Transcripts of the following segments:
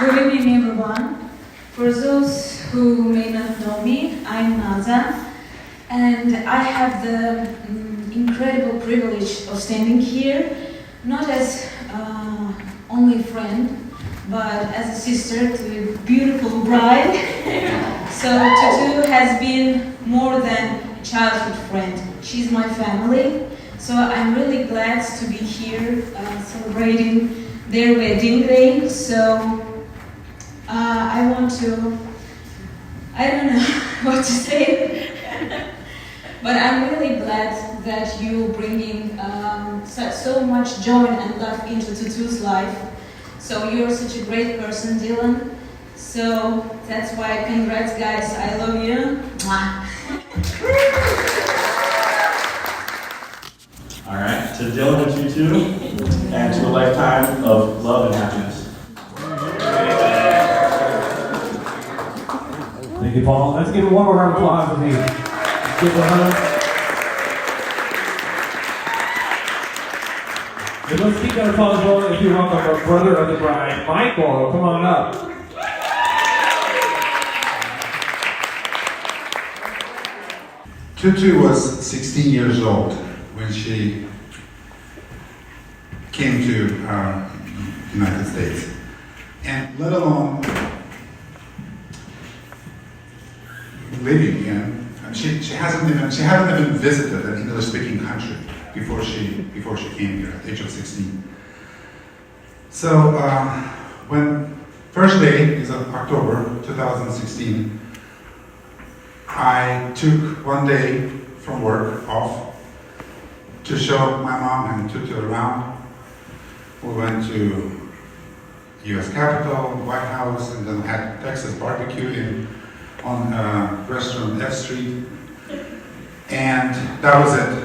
Good evening, everyone. For those who may not know me, I'm Naza, and I have the incredible privilege of standing here, not as only a friend, but as a sister to a beautiful bride. So Tutu has been more than a childhood friend. She's my family, so I'm really glad to be here celebrating their wedding day. So I want to, I don't know what to say, but I'm really glad that you're bringing so much joy and love into Tutu's life. So you're such a great person, Dillon. So that's why, congrats guys, I love you. All right, to Dillon and Tutu, and to a lifetime of love and happiness. Thank you, Paul. Let's give it one more round of applause with me. Let's give it a hug. And let's keep that applause rolling if you welcome our brother of the bride, Michael. Come on up. Tutu was 16 years old when she came to United States, and let alone living in. She hadn't even visited an English-speaking country before she came here at the age of 16. So when first day is of October 2016, I took one day from work off to show my mom and Tutu around. We went to U.S. Capitol, White House, and then had Texas barbecue on restaurant F Street, and that was it.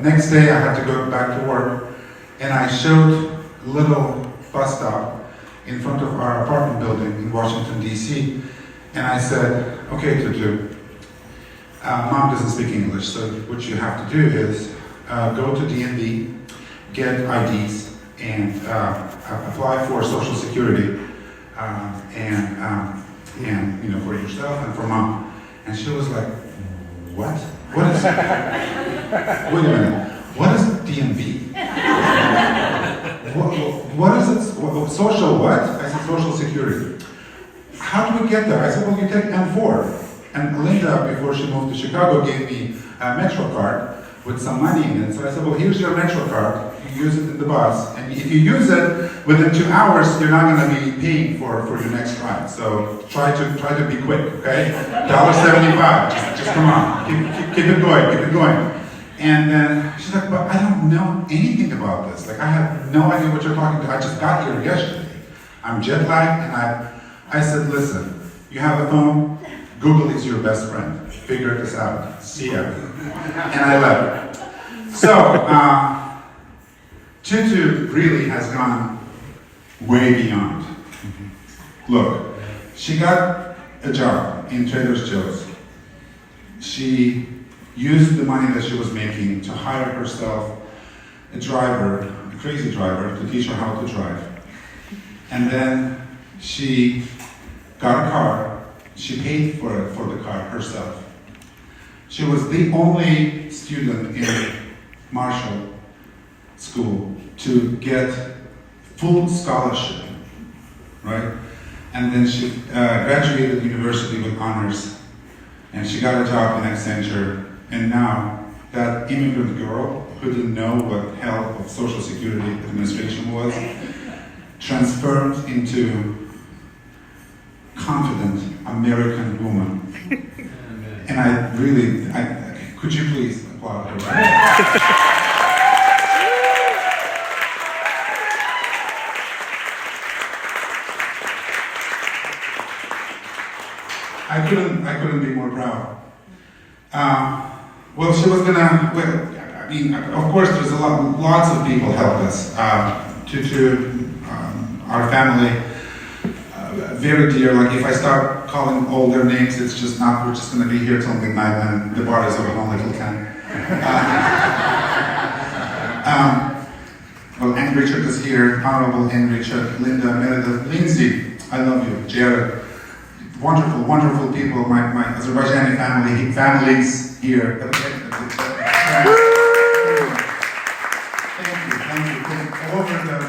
Next day I had to go back to work, and I showed a little bus stop in front of our apartment building in Washington, D.C., and I said, okay, Tutu, Mom doesn't speak English, so what you have to do is go to DMV, get IDs, and apply for Social Security, and for yourself and for Mom. And she was like, what? What is wait a minute, what is DMV? what is it? Social what? I said, Social Security. How do we get there? I said, well, you take M4. And Linda, before she moved to Chicago, gave me a Metro card with some money in it. So I said, well, here's your Metro card. You use it in the bus. And if you use it within 2 hours, you're not going to be paying for your next ride. So try to be quick, okay? $1.75. Just come on. Keep it going. And then she's like, but I don't know anything about this. Like, I have no idea what you're talking about. I just got here yesterday. I'm jet lagged, and I said, listen, you have a phone. Google is your best friend. Figure this out. See ya. And I left. So, Tutu really has gone way beyond. Look, she got a job in Trader Joe's. She used the money that she was making to hire herself a driver, a crazy driver, to teach her how to drive. And then she got a car. She paid for the car herself. She was the only student in Marshall School to get full scholarship, right? And then she graduated university with honors, and she got a job in Accenture. And now that immigrant girl who didn't know what hell of Social Security Administration was, transformed into confident American woman. And I really, could you please applaud her? I couldn't be more proud. Well, she was gonna, I mean, of course there's lots of people helped us. To our family, very dear. Like, if I start calling all their names, it's just not, we're just gonna be here till midnight and the bar is open only till 10. Well, Ann Richard is here, Honorable Ann Richard, Linda, Meredith, Lindsay, I love you, Jared. Wonderful, wonderful people, my Azerbaijani families here. Thank you. All over the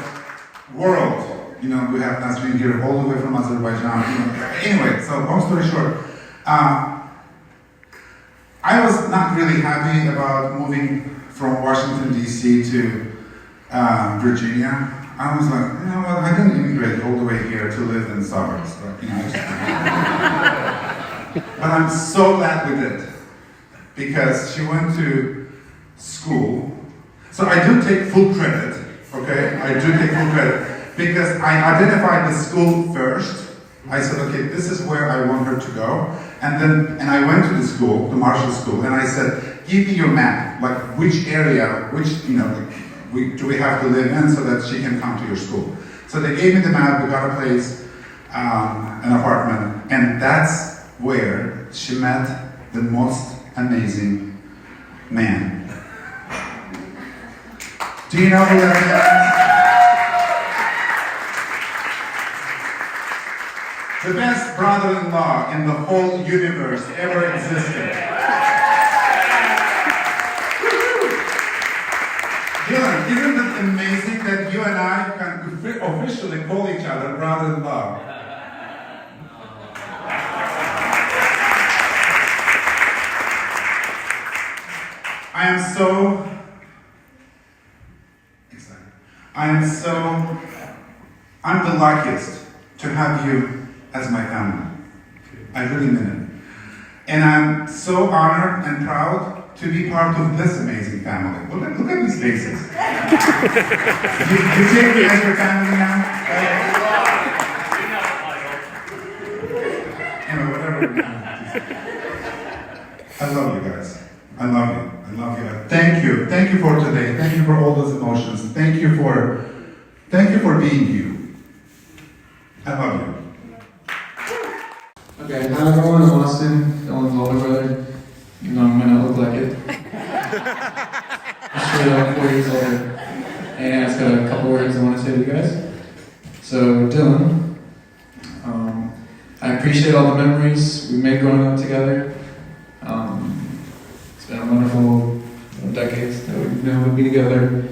world, you know, we have Nasrin here, all the way from Azerbaijan. You know. Anyway, so long story short, I was not really happy about moving from Washington, D.C. to Virginia. I was like, you know what, I didn't immigrate all the way here to live in suburbs. But, you know, but I'm so glad we did. Because she went to school. So I do take full credit, okay? I do take full credit. Because I identified the school first. I said, okay, this is where I want her to go. And I went to the school, the Marshall School, and I said, give me your map, like which area, which, you know, do we have to live in so that she can come to your school. So they gave me the map, we got a place, an apartment, and that's where she met the most amazing man. Do you know who that is? The best brother-in-law in the whole universe ever existed. Dillon, isn't it amazing that you and I can officially call each other brother-in-law? I am so excited. I'm the luckiest to have you as my family. I really mean it. And I'm so honored and proud to be part of this amazing family. Look at these faces. you take me as your family now? Anyway, whatever. I love you guys. I love you. I love you. Thank you. Thank you for today. Thank you for all those emotions. Thank you for being you. I love you. Okay, hi everyone, I'm Austin, Dillon's older brother, even though I might not look like it. I'm straight up 4 years older, and I just got a couple words I want to say to you guys. So, Dillon, I appreciate all the memories we made growing up together. It's been a wonderful decades that we've been able to be together,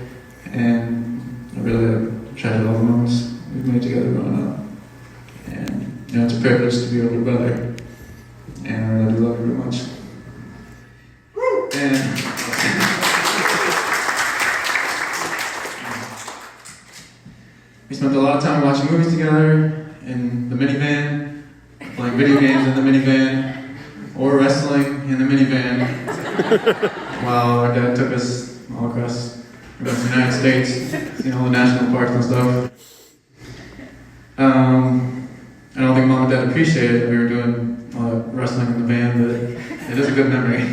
and I really treasure all the moments we've made together growing up. And you know, it's a privilege to be your older brother, and I really do love you very much. And we spent a lot of time watching movies together in the minivan, playing video games in the minivan, or wrestling in the minivan, while our dad took us all across the United States, seeing all the national parks and stuff. I don't think Mom and Dad appreciated that we were doing wrestling in the van, but it is a good memory.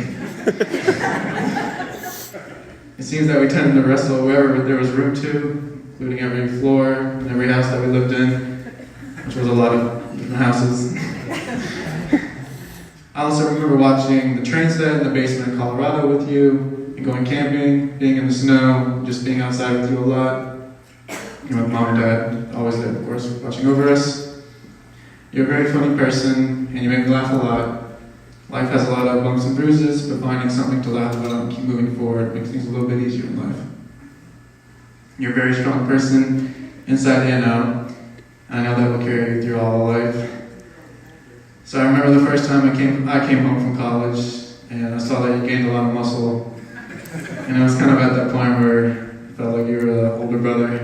It seems that we tended to wrestle wherever there was room to, including every floor and every house that we lived in, which was a lot of different houses. I also remember watching the train set in the basement in Colorado with you, and going camping, being in the snow, just being outside with you a lot. And with Mom and Dad, always there, of course, watching over us. You're a very funny person, and you make me laugh a lot. Life has a lot of bumps and bruises, but finding something to laugh about and keep moving forward makes things a little bit easier in life. You're a very strong person, inside and out. I know that will carry you through all of life. So I remember the first time I came home from college, and I saw that you gained a lot of muscle. And it was kind of at that point where it felt like you were an older brother.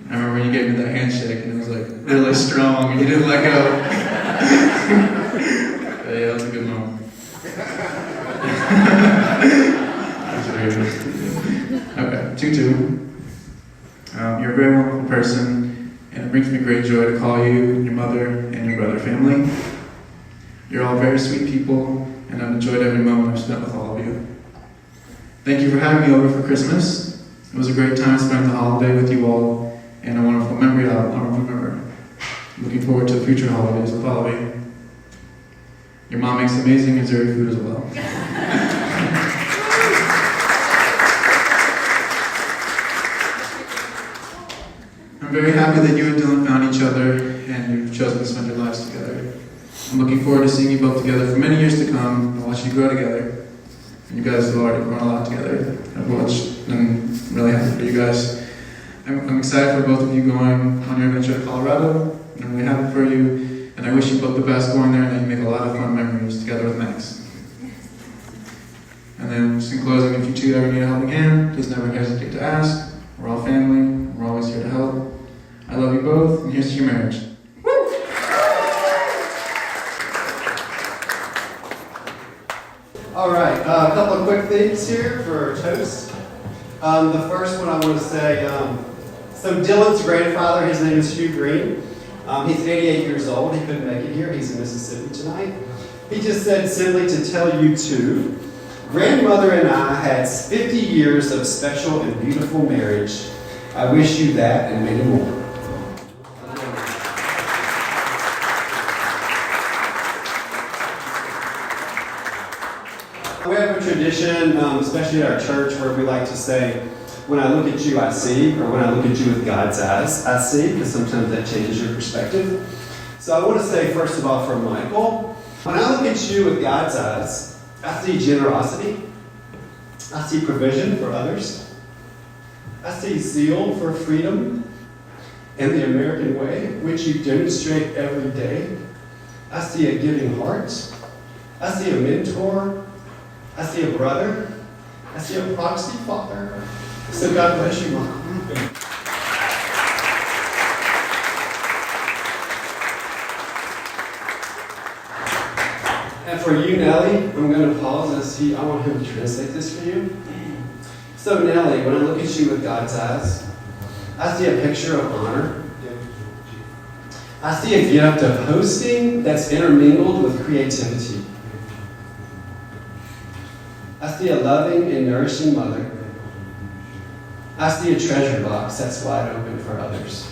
I remember when you gave me that handshake, and it was like really strong, and you didn't let go. But yeah, that was a good moment. That's very good. Okay, Tutu. You're a very wonderful person, and it brings me great joy to call you, your mother, and your brother family. You're all very sweet people, and I've enjoyed every moment I've spent with all of you. Thank you for having me over for Christmas. It was a great time to spend the holiday with you all, and a wonderful memory I'll remember. Looking forward to the future holidays with all of you. Your mom makes amazing Missouri food as well. I'm very happy that you and Dillon found each other and you've chosen to spend your lives together. I'm looking forward to seeing you both together for many years to come and watch you grow together. And you guys have already grown a lot together. I've watched and I'm really happy for you guys. I'm excited for both of you going on your adventure to Colorado. I'm really happy for you. And I wish you both the best going there and that you make a lot of fun memories together with Max. And then just in closing, if you two ever need a helping hand, please never hesitate to ask. We're all family. We're always here to help. I love you both, and here's to your marriage. All right, a couple of quick things here for toast. The first one I want to say, so Dillon's grandfather, his name is Hugh Green. He's 88 years old. He couldn't make it here. He's in Mississippi tonight. He just said simply to tell you two, grandmother and I had 50 years of special and beautiful marriage. I wish you that and many more. We have a tradition, especially at our church, where we like to say, when I look at you, I see, or when I look at you with God's eyes, I see, because sometimes that changes your perspective. So I want to say, first of all, for Michael, when I look at you with God's eyes, I see generosity, I see provision for others, I see zeal for freedom and the American way, which you demonstrate every day. I see a giving heart, I see a mentor, I see a brother. I see a proxy father. So God bless you, Mom. And for you, Nellie, I'm going to pause as I want him to translate this for you. So Nellie, when I look at you with God's eyes, I see a picture of honor. I see a gift of hosting that's intermingled with creativity. I see a loving and nourishing mother. I see a treasure box that's wide open for others.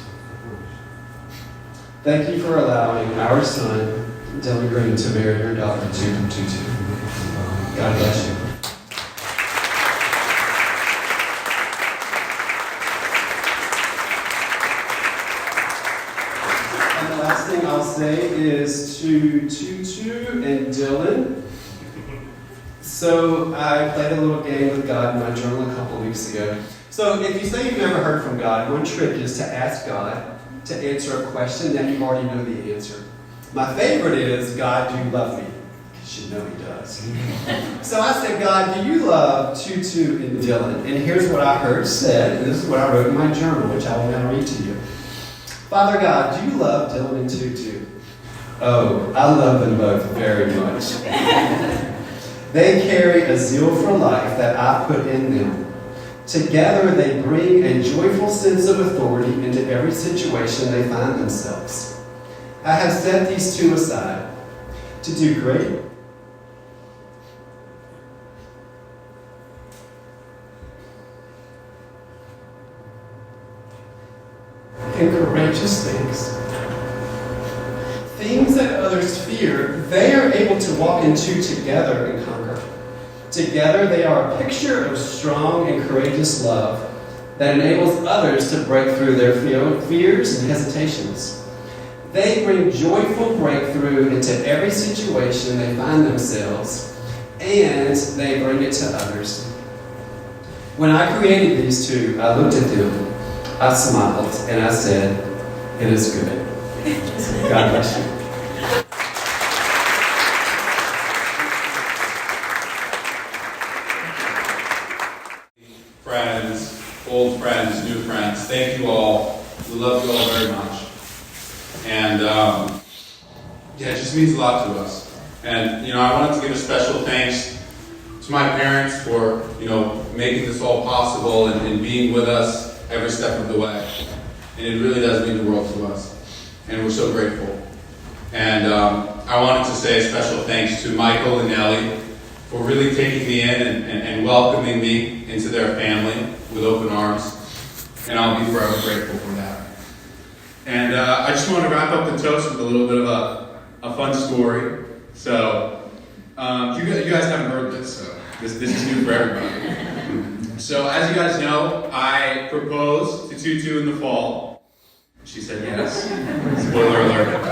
Thank you for allowing our son, Dillon Green, to marry your daughter, Tutu. God bless you. And the last thing I'll say is to Tutu and Dillon. So I played a little game with God in my journal a couple of weeks ago. So if you say you've never heard from God, one trick is to ask God to answer a question that you already know the answer. My favorite is, God, do you love me? Because you know he does. So I said, God, do you love Tutu and Dillon? And here's what I heard said, and this is what I wrote in my journal, which I will now read to you. Father God, do you love Dillon and Tutu? Oh, I love them both very much. They carry a zeal for life that I put in them. Together they bring a joyful sense of authority into every situation they find themselves. I have set these two aside to do great and courageous things. Things that others fear, they are able to walk into together and conquer. Together, they are a picture of strong and courageous love that enables others to break through their fears and hesitations. They bring joyful breakthrough into every situation they find themselves, and they bring it to others. When I created these two, I looked at them, I smiled, and I said, "It is good." God bless you. Friends, old friends, new friends, thank you all. We love you all very much. And it just means a lot to us. And, I wanted to give a special thanks to my parents for, making this all possible and being with us every step of the way. And it really does mean the world to us. And we're so grateful. And I wanted to say a special thanks to Michael and Nellie for really taking me in and welcoming me into their family with open arms. And I'll be forever grateful for that. And I just want to wrap up the toast with a little bit of a fun story. So, you guys haven't heard this, so this is new for everybody. So, as you guys know, I proposed to Tutu in the fall. She said yes. Spoiler alert.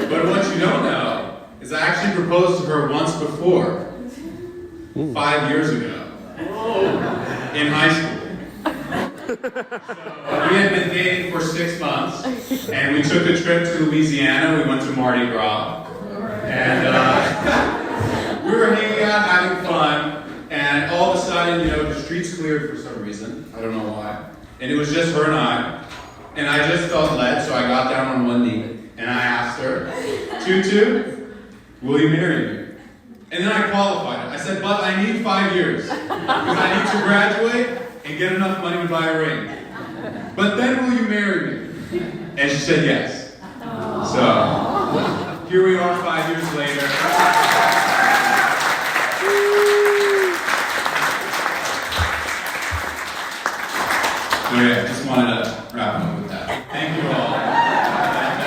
But what you don't know is I actually proposed to her once before, 5 years ago, in high school. So we had been dating for 6 months, and we took a trip to Louisiana. We went to Mardi Gras, and we were hanging out, having fun, and all of a sudden, the streets cleared for some reason. I don't know why. And it was just her and I. And I just felt led, so I got down on one knee, and I asked her, Tutu, will you marry me? And then I qualified it. I said, but I need 5 years, because I need to graduate and get enough money to buy a ring. But then will you marry me? And she said yes. So, here we are 5 years later. So yeah, just wanted to wrap up with that. Thank you all. And,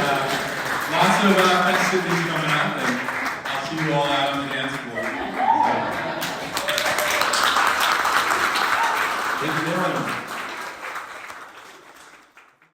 lots of festivities coming up, and I'll see you all out on the dance floor. Thank you, Dillon.